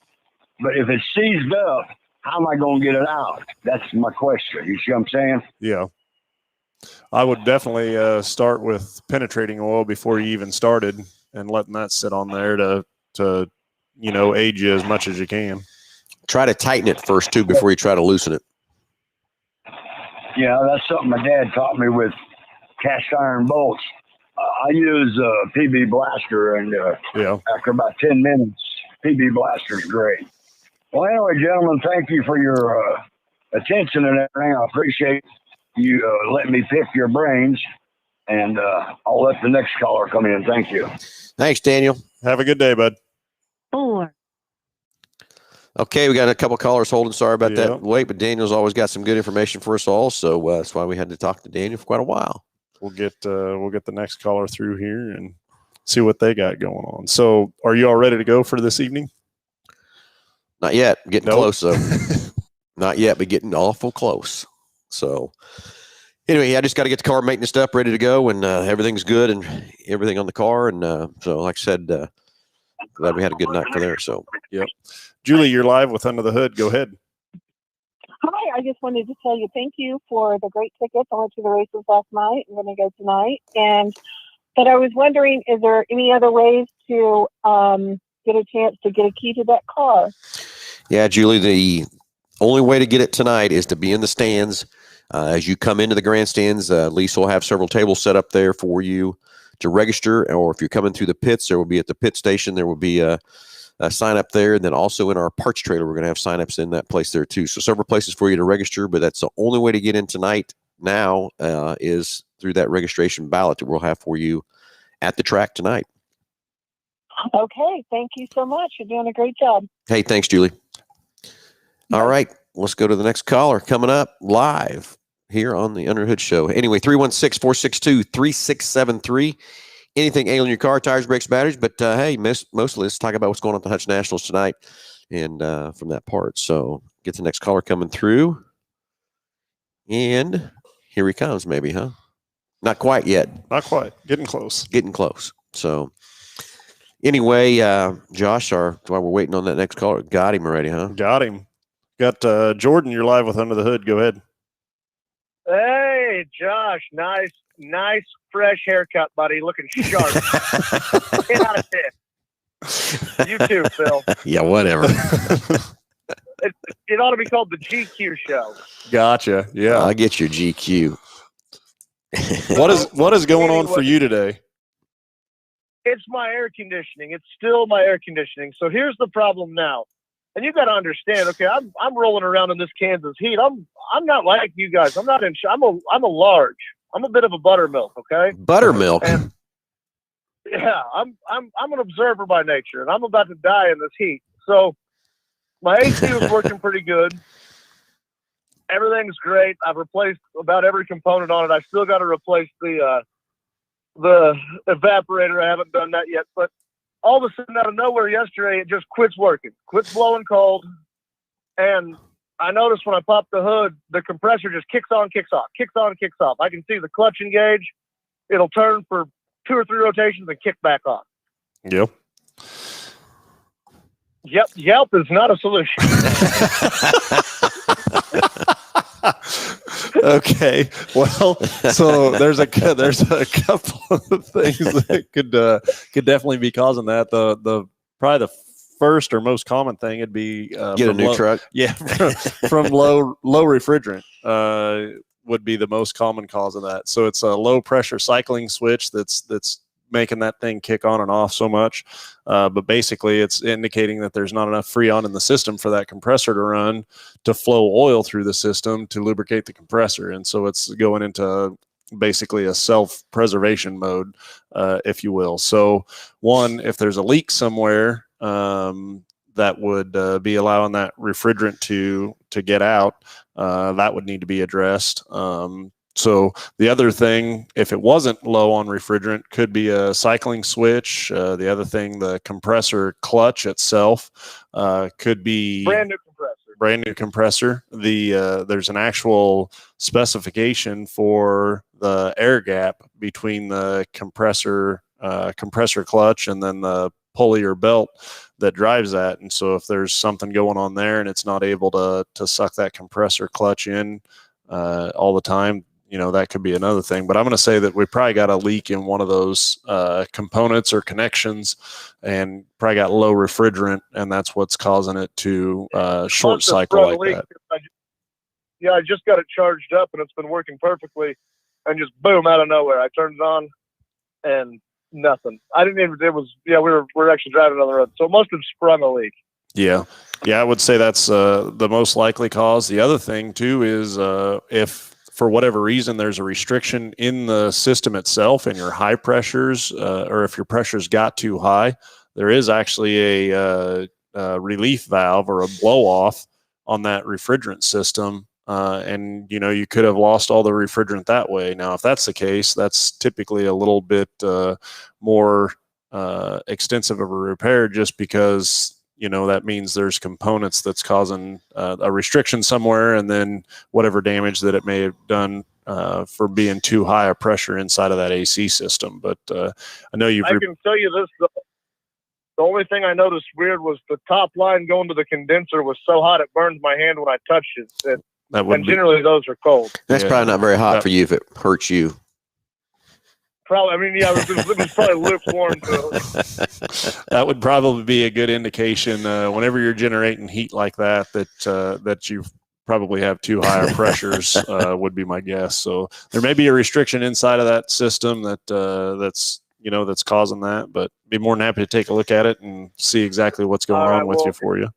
But if it's seized up, how am I going to get it out? That's my question. You see what I'm saying? Yeah. I would definitely start with penetrating oil before you even started and letting that sit on there to aid you as much as you can. Try to tighten it first, too, before you try to loosen it. Yeah, that's something my dad taught me with cast iron bolts. I use PB Blaster, and after about 10 minutes, PB Blaster's great. Well, anyway, gentlemen, thank you for your attention and everything. I appreciate you letting me pick your brains, and I'll let the next caller come in. Thank you. Thanks, Daniel. Have a good day, bud. 4. Okay, we got a couple callers holding. Sorry about that wait, but Daniel's always got some good information for us all, so that's why we had to talk to Daniel for quite a while. We'll get the next caller through here and see what they got going on. So, are you all ready to go for this evening? Not yet. Getting close, though. Not yet, but getting awful close. So, anyway, I just got to get the car maintenance up, ready to go, and everything's good and everything on the car. And so, like I said, glad we had a good night for there. So, yep. Julie, you're live with Under the Hood. Go ahead. Hi, I just wanted to tell you thank you for the great tickets. I went to the races last night. I'm going to go tonight. But I was wondering, is there any other ways to get a chance to get a key to that car? Yeah, Julie, the only way to get it tonight is to be in the stands. As you come into the grandstands, Lisa will have several tables set up there for you to register. Or if you're coming through the pits, there will be at the pit station, there will be a sign up there. And then also in our parts trailer, we're going to have sign-ups in that place there too. So several places for you to register, but that's the only way to get in tonight now is through that registration ballot that we'll have for you at the track tonight. Okay, thank you so much. You're doing a great job. Hey, thanks, Julie. All right, let's go to the next caller coming up live here on the Under Hood Show. Anyway, 316-462-3673. Anything ailing your car, tires, brakes, batteries. But, hey, mostly let's talk about what's going on at the Hutch Nationals tonight and from that part. So get the next caller coming through. And here he comes, maybe, huh? Not quite yet. Not quite. Getting close. Getting close. So anyway, Josh, while we're waiting on that next caller, got him already, huh? Got him. Got Jordan, you're live with Under the Hood. Go ahead. Hey, Josh. Nice, fresh haircut, buddy. Looking sharp. 10 out of 10. You too, Phil. Yeah, whatever. It ought to be called the GQ show. Gotcha. Yeah. I get your GQ. What is going on for you today? It's my air conditioning. It's still my air conditioning. So here's the problem now. And you got to understand, okay, I'm rolling around in this Kansas heat. I'm not like you guys. I'm not in. I'm a large. I'm a bit of a buttermilk. Okay. Buttermilk. And yeah, I'm an observer by nature, and I'm about to die in this heat. So my AC was working pretty good. Everything's great. I've replaced about every component on it. I still got to replace the evaporator. I haven't done that yet, but all of a sudden, out of nowhere yesterday, it just quits working, quits blowing cold. And I noticed when I pop the hood, the compressor just kicks on, kicks off, kicks on, kicks off. I can see the clutch engage. It'll turn for 2 or 3 rotations and kick back on. Yep. Yelp is not a solution. Okay. Well, so there's a couple of things that could definitely be causing that. The probably the first or most common thing would be Get a new truck. Yeah, from low refrigerant would be the most common cause of that. So it's a low pressure cycling switch that's making that thing kick on and off so much. But basically it's indicating that there's not enough freon in the system for that compressor to run to flow oil through the system to lubricate the compressor. And so it's going into basically a self-preservation mode, if you will. So one, if there's a leak somewhere, that would be allowing that refrigerant to get out, that would need to be addressed. So the other thing, if it wasn't low on refrigerant, could be a cycling switch. The other thing, the compressor clutch itself, could be Brand new compressor. There's an actual specification for the air gap between the compressor clutch and then the pulley or belt that drives that. And so if there's something going on there and it's not able to suck that compressor clutch in all the time, that could be another thing. But I'm going to say that we probably got a leak in one of those components or connections and probably got low refrigerant, and that's what's causing it to short cycle like that. I just got it charged up and it's been working perfectly, and just boom, out of nowhere, I turned it on and nothing. I didn't even, we're actually driving on the road. So it must have sprung a leak. Yeah. I would say that's the most likely cause. The other thing too is if for whatever reason there's a restriction in the system itself and your high pressures, or if your pressures got too high, there is actually a relief valve or a blow off on that refrigerant system. And you could have lost all the refrigerant that way. Now, if that's the case, that's typically a little bit more extensive of a repair, just because that means there's components that's causing a restriction somewhere, and then whatever damage that it may have done for being too high a pressure inside of that AC system. But I know I can tell you this, though. The only thing I noticed weird was the top line going to the condenser was so hot it burned my hand when I touched it. And generally those are cold. That's probably not very hot for you if it hurts you. Probably. It was probably lukewarm. That would probably be a good indication whenever you're generating heat like that you probably have too high pressures, would be my guess. So there may be a restriction inside of that system that's causing that, but be more than happy to take a look at it and see exactly what's going on with you for you.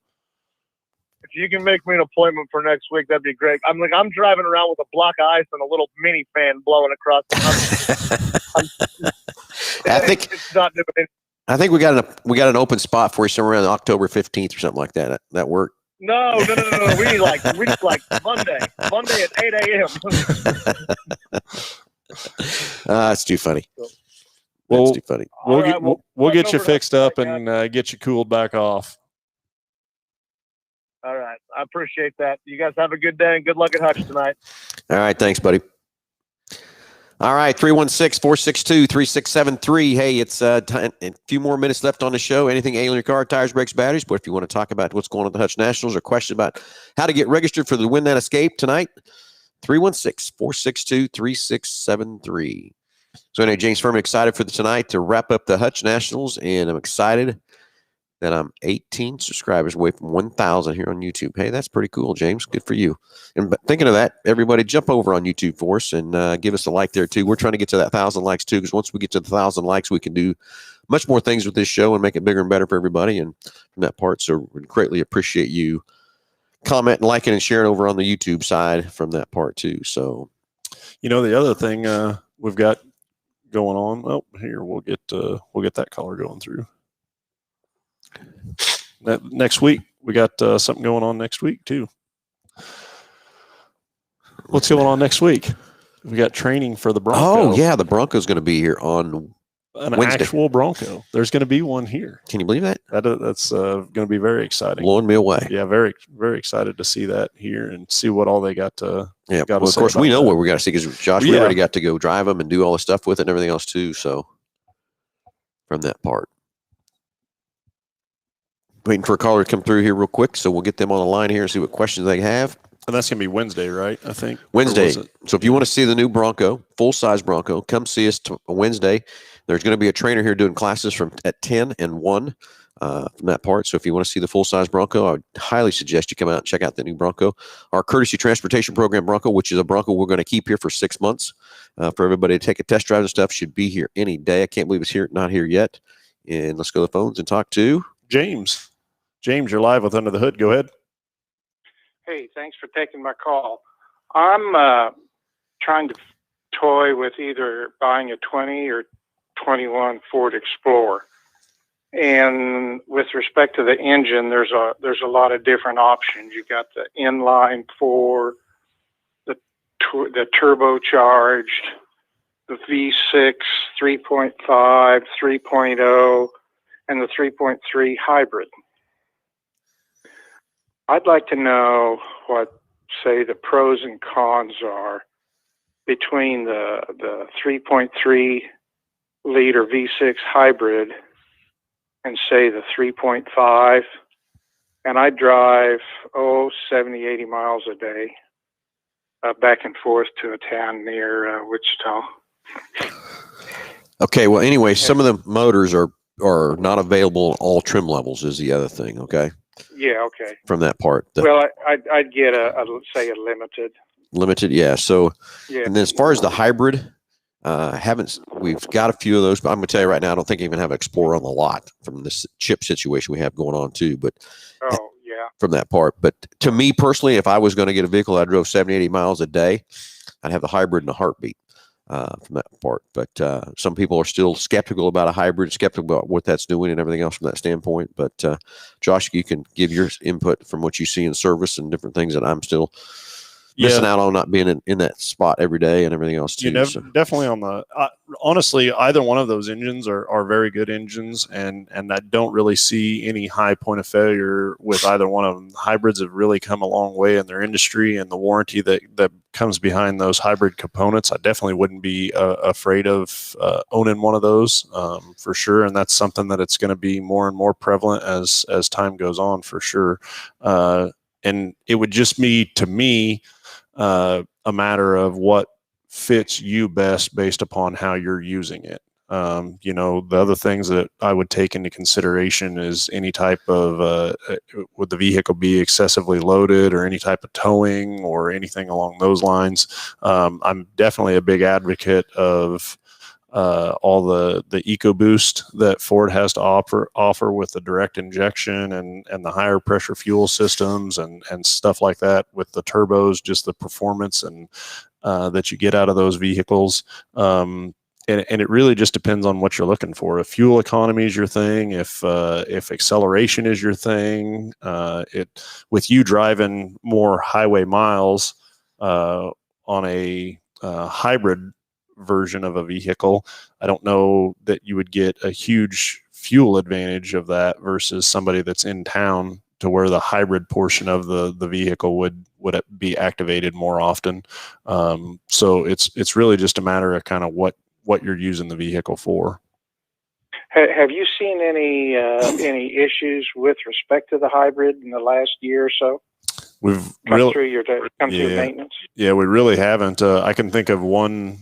If you can make me an appointment for next week, that'd be great. I'm driving around with a block of ice and a little mini fan blowing across the I think we got an open spot for you somewhere around October 15th or something like that. That work? No. We need like Monday at 8 a.m. That's too funny. Well, too funny. We'll get you fixed up and get you cooled back off. All right. I appreciate that. You guys have a good day and good luck at Hutch tonight. All right. Thanks, buddy. All right. 316-462-3673. Hey, it's a few more minutes left on the show. Anything ailing your car, tires, brakes, batteries. But if you want to talk about what's going on at the Hutch Nationals or questions about how to get registered for the Win That Escape tonight, 316-462-3673. So anyway, James Furman excited for tonight to wrap up the Hutch Nationals, and I'm excited that I'm 18 subscribers away from 1,000 here on YouTube. Hey, that's pretty cool, James. Good for you. And thinking of that, everybody jump over on YouTube for us and give us a like there too. We're trying to get to that 1,000 likes too, because once we get to the 1,000 likes, we can do much more things with this show and make it bigger and better for everybody. And from that part, so we greatly appreciate you commenting, liking, and sharing over on the YouTube side from that part too. So, You know, the other thing we've got going on. Well, here we'll get that caller going through. Next week we got something going on next week too. What's going on next week? We got training for the Bronco. Oh yeah, the Bronco's going to be here on Wednesday. Actual Bronco. There's going to be one here. Can you believe that? That's going to be very exciting. Blowing me away. Yeah, very, very excited to see that here and see what all they got to. Yeah, got well, to of course we know that. what we got to see, because Josh, we already got to go drive them and do all the stuff with it and everything else too. So from that part, waiting for a caller to come through here real quick, so we'll get them on the line here and see what questions they have. And that's going to be Wednesday, right? I think Wednesday. So if you want to see the new Bronco, full-size Bronco, come see us Wednesday. There's going to be a trainer here doing classes at 10 and 1 from that part. So if you want to see the full-size Bronco, I would highly suggest you come out and check out the new Bronco. Our courtesy transportation program Bronco, which is a Bronco we're going to keep here for 6 months for everybody to take a test drive and stuff, should be here any day. I can't believe it's not here yet. And let's go to the phones and talk to James. James, you're live with Under the Hood. Go ahead. Hey, thanks for taking my call. I'm trying to toy with either buying a 20 or 21 Ford Explorer. And with respect to the engine, there's a lot of different options. You got the inline 4, the turbocharged, the V6, 3.5, 3.0, and the 3.3 hybrid. I'd like to know what, say, the pros and cons are between the 3.3 liter V6 hybrid and, say, the 3.5. And I drive, 70, 80 miles a day back and forth to a town near Wichita. Okay, well, anyway, some of the motors are not available in all trim levels is the other thing, okay? Yeah, okay. From that part. Well, I'd get say a limited. Limited, yeah. So, yeah. And then as far as the hybrid, we've got a few of those, but I'm going to tell you right now, I don't think I even have an Explorer on the lot from this chip situation we have going on too, but yeah. From that part. But to me personally, if I was going to get a vehicle, I drove 70, 80 miles a day, I'd have the hybrid in a heartbeat. From that part, but some people are still skeptical about a hybrid, skeptical about what that's doing and everything else from that standpoint. But Josh, you can give your input from what you see in service and different things that I'm still missing out on, not being in that spot every day and everything else too. Definitely on the honestly, either one of those engines are very good engines, and I don't really see any high point of failure with either one of them. Hybrids have really come a long way in their industry, and the warranty that comes behind those hybrid components, I definitely wouldn't be afraid of owning one of those for sure. And that's something that it's going to be more and more prevalent as time goes on for sure. And it would just be, to me, a matter of what fits you best based upon how you're using it. The other things that I would take into consideration is any type of, would the vehicle be excessively loaded or any type of towing or anything along those lines. I'm definitely a big advocate of all the EcoBoost that Ford has to offer with the direct injection and the higher pressure fuel systems and stuff like that with the turbos, just the performance and that you get out of those vehicles. And it really just depends on what you're looking for. If fuel economy is your thing, if acceleration is your thing, with you driving more highway miles on a hybrid version of a vehicle, I don't know that you would get a huge fuel advantage of that versus somebody that's in town, to where the hybrid portion of the vehicle would be activated more often. So it's really just a matter of kind of what you're using the vehicle for. Have you seen any issues with respect to the hybrid in the last year or so? We've come really, through your maintenance? yeah, we really haven't. I can think of one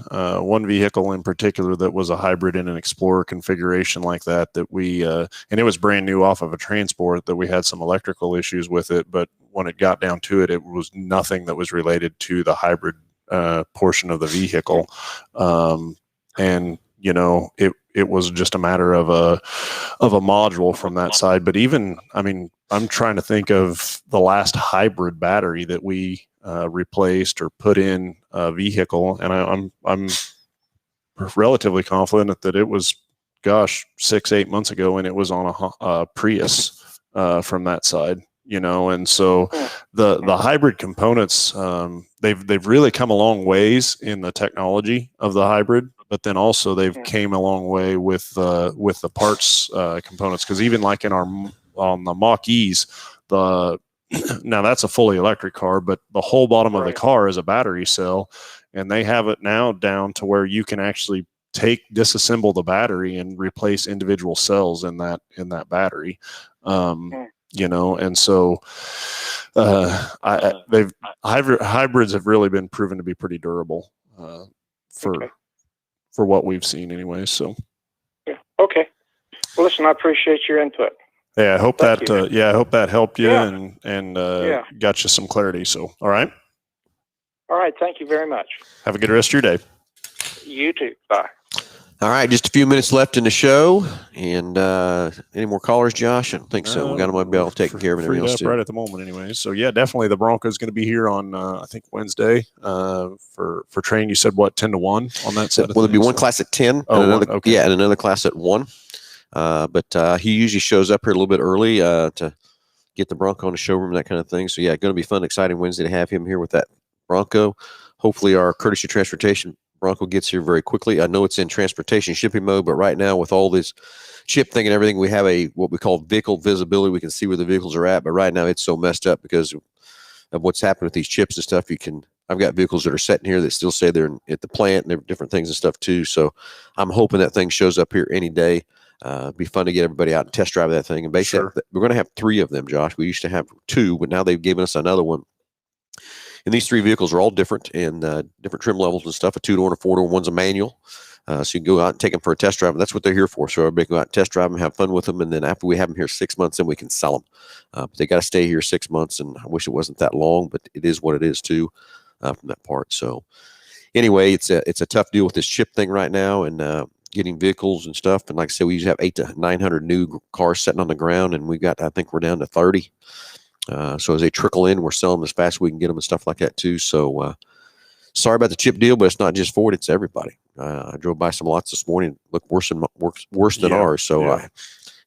vehicle in particular that was a hybrid in an Explorer configuration like that we and it was brand new off of a transport that we had some electrical issues with it, but when it got down to it, it was nothing that was related to the hybrid portion of the vehicle, and it was just a matter of a module from that side. But even, I mean, I'm trying to think of the last hybrid battery that we replaced or put in a vehicle, and I'm relatively confident that it was, 6-8 months ago, and it was on a Prius from that side. And so the hybrid components, they've really come a long ways in the technology of the hybrid, but then also they've came a long way with the parts components, because even like on the Mach-E's, now that's a fully electric car, but the whole bottom of the car is a battery cell, and they have it now down to where you can actually disassemble the battery and replace individual cells in that battery. And so hybrids have really been proven to be pretty durable for what we've seen anyway. So yeah. Okay. Well, listen, I appreciate your input. Yeah, I hope I hope that helped you and got you some clarity. So, all right. All right. Thank you very much. Have a good rest of your day. You too. Bye. All right, just a few minutes left in the show, and any more callers, Josh? I don't think so. We got them on bell taking care of everything else too. Right at the moment, anyway. So yeah, definitely the Broncos going to be here on I think Wednesday for training. You said what, 10 to 1 on that side? Well, there'll be one class at 10. Oh, and another, okay. Yeah, and another class at 1. But he usually shows up here a little bit early to get the Bronco in the showroom, that kind of thing. So yeah, going to be fun, exciting Wednesday to have him here with that Bronco. Hopefully, our courtesy transportation Bronco gets here very quickly. I know it's in transportation shipping mode, but right now with all this chip thing and everything, we have what we call vehicle visibility. We can see where the vehicles are at, but right now it's so messed up because of what's happened with these chips and stuff. I've got vehicles that are sitting here that still say they're at the plant and different things and stuff too. So I'm hoping that thing shows up here any day. It'd be fun to get everybody out and test drive that thing. And basically, we're going to have 3 of them, Josh. We used to have 2, but now they've given us another one. And these 3 vehicles are all different and different trim levels and stuff. A 2-door and a 4-door. One's a manual. So you can go out and take them for a test drive. And that's what they're here for. So everybody can go out and test drive them, have fun with them. And then after we have them here 6 months, then we can sell them. But they got to stay here 6 months. And I wish it wasn't that long, but it is what it is too from that part. So anyway, it's a tough deal with this chip thing right now and getting vehicles and stuff. And like I said, we usually have 800 to 900 new cars sitting on the ground. And I think we're down to 30. So as they trickle in, we're selling them as fast as we can get them and stuff like that too. So sorry about the chip deal, but it's not just Ford; it's everybody. I drove by some lots this morning, look worse than ours. So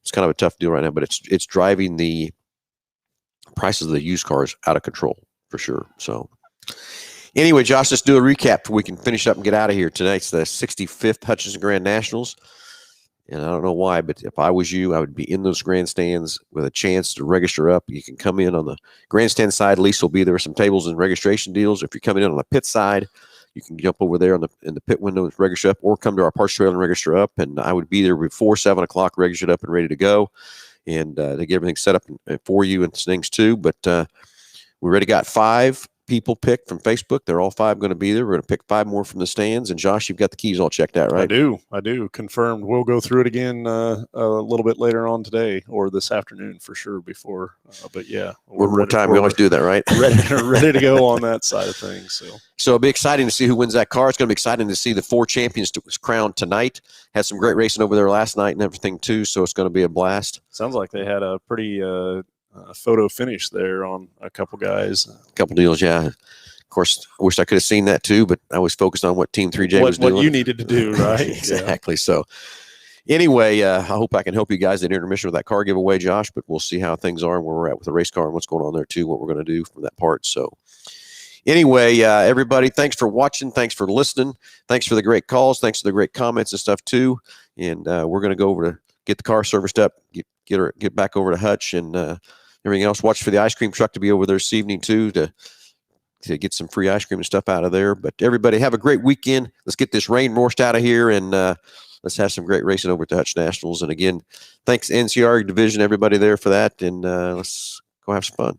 it's kind of a tough deal right now. But it's driving the prices of the used cars out of control for sure. So anyway, Josh, let's do a recap so we can finish up and get out of here. Tonight's the 65th Hutchinson Grand Nationals. And I don't know why, but if I was you, I would be in those grandstands with a chance to register up. You can come in on the grandstand side. Lisa will be there with some tables and registration deals. If you're coming in on the pit side, you can jump over there in the pit window and register up, or come to our parts trailer and register up. And I would be there before 7 o'clock, registered up and ready to go. And to get everything set up for you and things too. But we already got 5 people picked from Facebook. They're all 5 going to be there. We're going to pick 5 more from the stands. And Josh, you've got the keys all checked out, right? I do. Confirmed. We'll go through it again a little bit later on today or this afternoon for sure before. But yeah, we're more time. We always do that, right? ready to go on that side of things. So it'll be exciting to see who wins that car. It's going to be exciting to see the 4 champions crowned tonight. Had some great racing over there last night and everything too. So it's going to be a blast. Sounds like they had a pretty photo finish there on a couple guys. A couple deals, yeah. Of course, I wish I could have seen that too, but I was focused on what Team 3J was doing. What you needed to do, right? Exactly. Yeah. So anyway, I hope I can help you guys at intermission with that car giveaway, Josh, but we'll see how things are and where we're at with the race car and what's going on there too, what we're going to do from that part. So anyway, everybody, thanks for watching. Thanks for listening. Thanks for the great calls. Thanks for the great comments and stuff too. And we're going to go over to get the car serviced up, get back over to Hutch and everything else. Watch for the ice cream truck to be over there this evening too to get some free ice cream and stuff out of there. But everybody have a great weekend. Let's get this rain washed out of here and let's have some great racing over at the Hutch Nationals. And again, thanks NCR Division, everybody there for that. And let's go have some fun.